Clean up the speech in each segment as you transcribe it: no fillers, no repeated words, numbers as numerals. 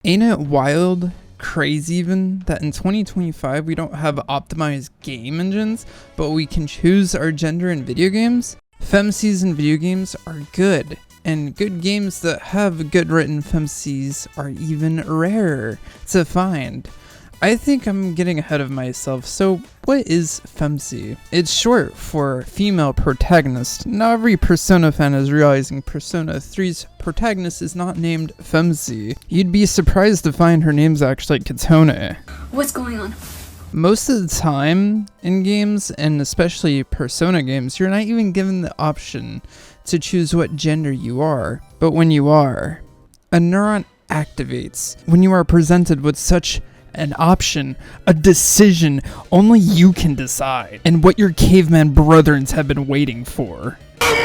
Ain't it wild, crazy even, that in 2025 we don't have optimized game engines, but we can choose our gender in video games? FEMCs in video games are good, and good games that have good written FEMCs are even rarer to find. I think I'm getting ahead of myself, so what is FEMC? It's short for female protagonist. Now every Persona fan is realizing Persona 3's protagonist is not named FEMC. You'd be surprised to find her name's actually Katone. What's going on? Most of the time in games, and especially Persona games, you're not even given the option to choose what gender you are. But when you are, a neuron activates. When you are presented with such an option, a decision only you can decide, and what your caveman brethrens have been waiting for.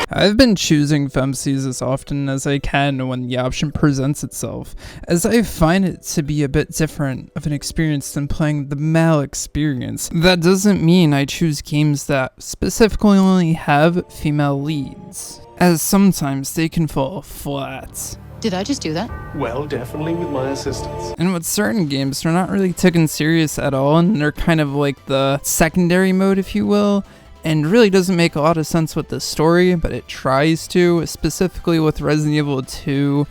I've been choosing FEMCs as often as I can when the option presents itself, as I find it to be a bit different of an experience than playing the male experience. That doesn't mean I choose games that specifically only have female leads, as sometimes they can fall flat. Did I just do that? Well, definitely with my assistance. And with certain games, they're not really taken serious at all, and they're kind of like the secondary mode, if you will, and really doesn't make a lot of sense with the story, but it tries to, specifically with Resident Evil 2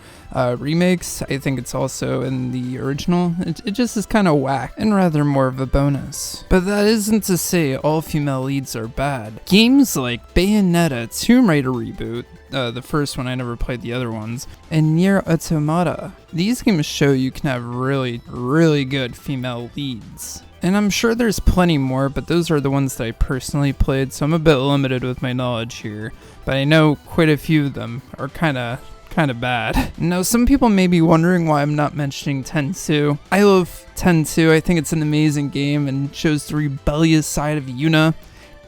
remakes. I think it's also in the original. It just is kind of whack, and rather more of a bonus. But that isn't to say all female leads are bad. Games like Bayonetta, Tomb Raider reboot, the first one, I never played the other ones, and Nier Automata. These games show you can have really, really good female leads. And I'm sure there's plenty more, but those are the ones that I personally played, so I'm a bit limited with my knowledge here. But I know quite a few of them are kind of bad. Now, some people may be wondering why I'm not mentioning 10-2. I love 10-2. I think it's an amazing game and shows the rebellious side of Yuna.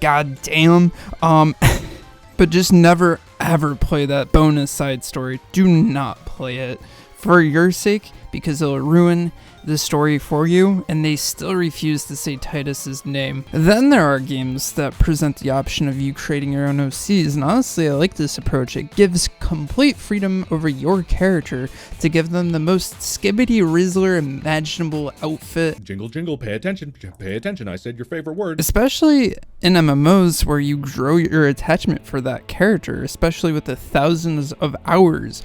God damn. But just never ever play that bonus side story. Do not play it for your sake, because it'll ruin the story for you, and they still refuse to say Titus's name. Then there are games that present the option of you creating your own OCs, and honestly I like this approach. It gives complete freedom over your character to give them the most skibbity rizzler imaginable outfit. Jingle jingle, pay attention, I said your favorite word. Especially in MMOs where you grow your attachment for that character, especially with the thousands of hours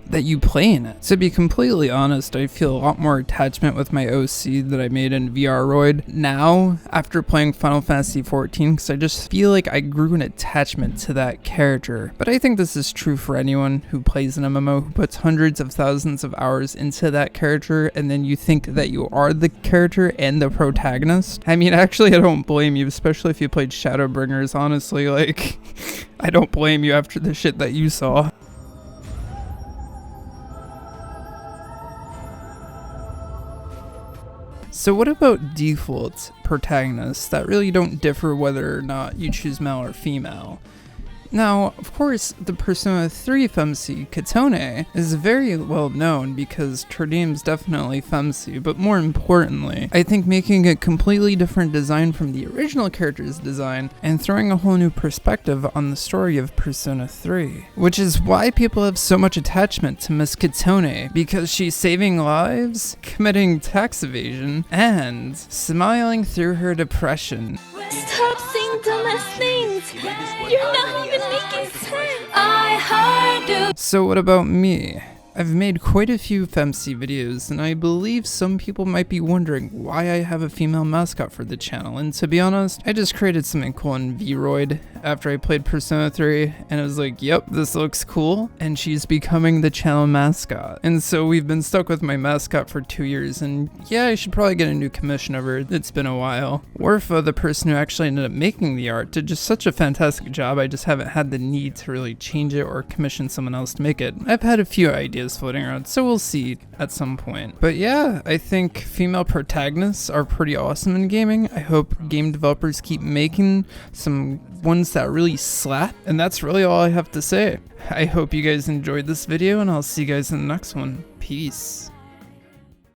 that you play in it. To be completely honest, I feel a lot more attachment with my OC that I made in VRroid now after playing Final Fantasy XIV, because I just feel like I grew an attachment to that character. But I think this is true for anyone who plays an MMO, who puts hundreds of thousands of hours into that character, and then you think that you are the character and the protagonist. I mean, actually, I don't blame you, especially if you played Shadowbringers, honestly. Like, I don't blame you after the shit that you saw. So what about default protagonists that really don't differ whether or not you choose male or female? Now, of course, the Persona 3 FEMC, Katone, is very well known because her name's definitely FEMC, but more importantly, I think making a completely different design from the original character's design and throwing a whole new perspective on the story of Persona 3. Which is why people have so much attachment to Miss Katone, because she's saving lives, committing tax evasion, and smiling through her depression. Stop saying dumbass things! You're not even making sense! I heard you! So what about me? I've made quite a few FEMC videos, and I believe some people might be wondering why I have a female mascot for the channel, and to be honest, I just created something cool in VRroid after I played Persona 3, and I was like, yep, this looks cool, and she's becoming the channel mascot. And so we've been stuck with my mascot for 2 years, and yeah, I should probably get a new commission over it. It's been a while. Warfa, the person who actually ended up making the art, did just such a fantastic job. I just haven't had the need to really change it or commission someone else to make it. I've had a few ideas floating around, so we'll see at some point. But yeah, I think female protagonists are pretty awesome in gaming. I hope game developers keep making some ones that really slap, and that's really all I have to say. I hope you guys enjoyed this video, and I'll see you guys in the next one. Peace.